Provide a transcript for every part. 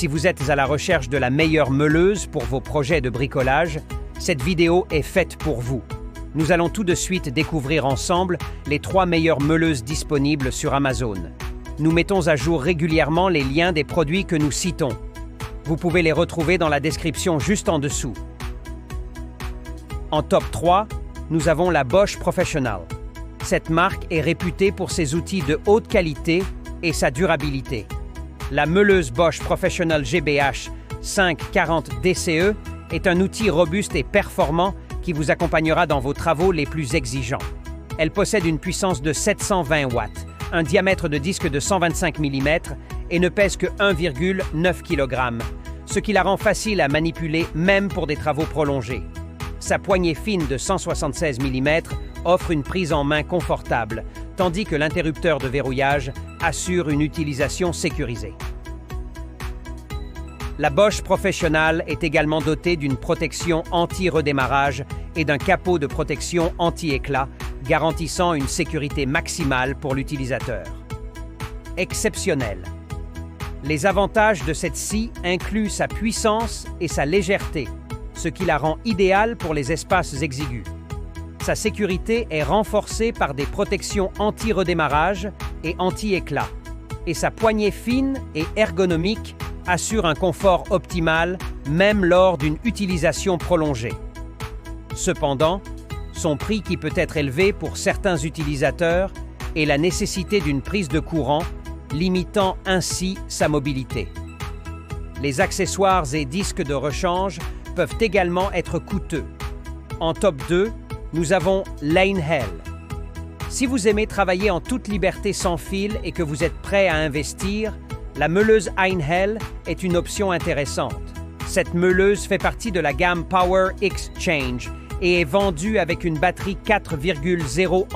Si vous êtes à la recherche de la meilleure meuleuse pour vos projets de bricolage, cette vidéo est faite pour vous. Nous allons tout de suite découvrir ensemble les 3 meilleures meuleuses disponibles sur Amazon. Nous mettons à jour régulièrement les liens des produits que nous citons. Vous pouvez les retrouver dans la description juste en dessous. En top 3, nous avons la Bosch Professional. Cette marque est réputée pour ses outils de haute qualité et sa durabilité. La meuleuse Bosch Professional GBH 540 DCE est un outil robuste et performant qui vous accompagnera dans vos travaux les plus exigeants. Elle possède une puissance de 720 watts, un diamètre de disque de 125 mm et ne pèse que 1,9 kg, ce qui la rend facile à manipuler même pour des travaux prolongés. Sa poignée fine de 176 mm offre une prise en main confortable, tandis que l'interrupteur de verrouillage assure une utilisation sécurisée. La Bosch Professional est également dotée d'une protection anti-redémarrage et d'un capot de protection anti-éclat, garantissant une sécurité maximale pour l'utilisateur. Exceptionnel. Les avantages de cette scie incluent sa puissance et sa légèreté, ce qui la rend idéale pour les espaces exigus. Sa sécurité est renforcée par des protections anti-redémarrage et anti-éclat, et sa poignée fine et ergonomique assure un confort optimal même lors d'une utilisation prolongée. Cependant, son prix qui peut être élevé pour certains utilisateurs et la nécessité d'une prise de courant, limitant ainsi sa mobilité. Les accessoires et disques de rechange peuvent également être coûteux. En top 2, nous avons Leinhell. Si vous aimez travailler en toute liberté sans fil et que vous êtes prêt à investir, la meuleuse Leinhell est une option intéressante. Cette meuleuse fait partie de la gamme Power Exchange et est vendue avec une batterie 4,0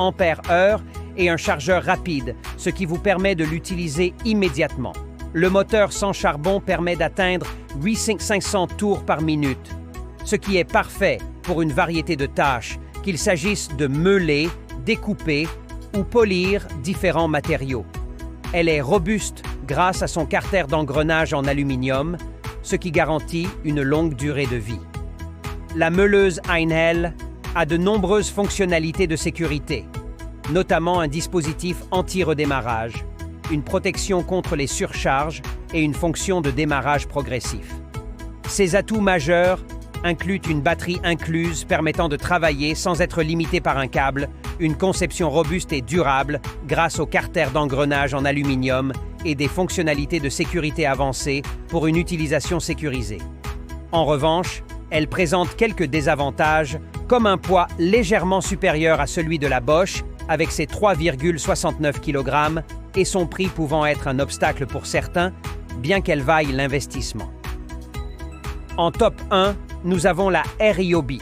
Ah et un chargeur rapide, ce qui vous permet de l'utiliser immédiatement. Le moteur sans charbon permet d'atteindre 500 tours par minute, ce qui est parfait pour une variété de tâches, qu'il s'agisse de meuler, découper ou polir différents matériaux. Elle est robuste grâce à son carter d'engrenage en aluminium, ce qui garantit une longue durée de vie. La meuleuse Leinhell a de nombreuses fonctionnalités de sécurité, notamment un dispositif anti-redémarrage, une protection contre les surcharges et une fonction de démarrage progressif. Ses atouts majeurs incluent une batterie incluse permettant de travailler sans être limité par un câble, une conception robuste et durable grâce au carter d'engrenage en aluminium et des fonctionnalités de sécurité avancées pour une utilisation sécurisée. En revanche, elle présente quelques désavantages, comme un poids légèrement supérieur à celui de la Bosch, avec ses 3,69 kg et son prix pouvant être un obstacle pour certains, bien qu'elle vaille l'investissement. En top 1, nous avons la Ryobi.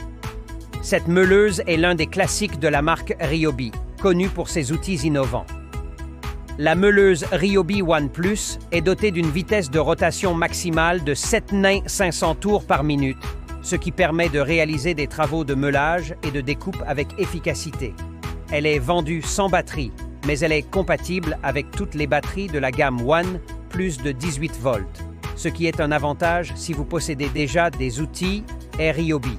Cette meuleuse est l'un des classiques de la marque Ryobi, connue pour ses outils innovants. La meuleuse Ryobi One Plus est dotée d'une vitesse de rotation maximale de 7 nains 500 tours par minute, ce qui permet de réaliser des travaux de meulage et de découpe avec efficacité. Elle est vendue sans batterie, mais elle est compatible avec toutes les batteries de la gamme One plus de 18 volts, ce qui est un avantage si vous possédez déjà des outils Ryobi.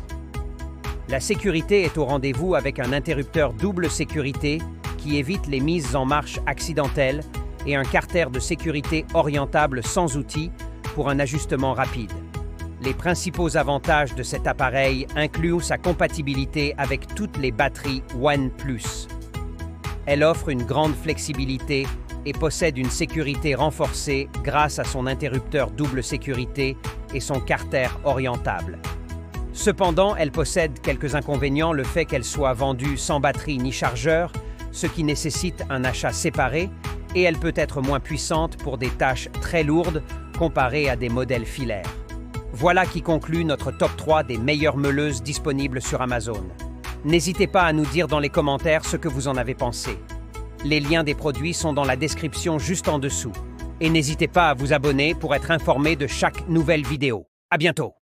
La sécurité est au rendez-vous avec un interrupteur double sécurité qui évite les mises en marche accidentelles et un carter de sécurité orientable sans outil pour un ajustement rapide. Les principaux avantages de cet appareil incluent sa compatibilité avec toutes les batteries One Plus. Elle offre une grande flexibilité et possède une sécurité renforcée grâce à son interrupteur double sécurité et son carter orientable. Cependant, elle possède quelques inconvénients, le fait qu'elle soit vendue sans batterie ni chargeur, ce qui nécessite un achat séparé, et elle peut être moins puissante pour des tâches très lourdes comparées à des modèles filaires. Voilà qui conclut notre top 3 des meilleures meuleuses disponibles sur Amazon. N'hésitez pas à nous dire dans les commentaires ce que vous en avez pensé. Les liens des produits sont dans la description juste en dessous. Et n'hésitez pas à vous abonner pour être informé de chaque nouvelle vidéo. À bientôt!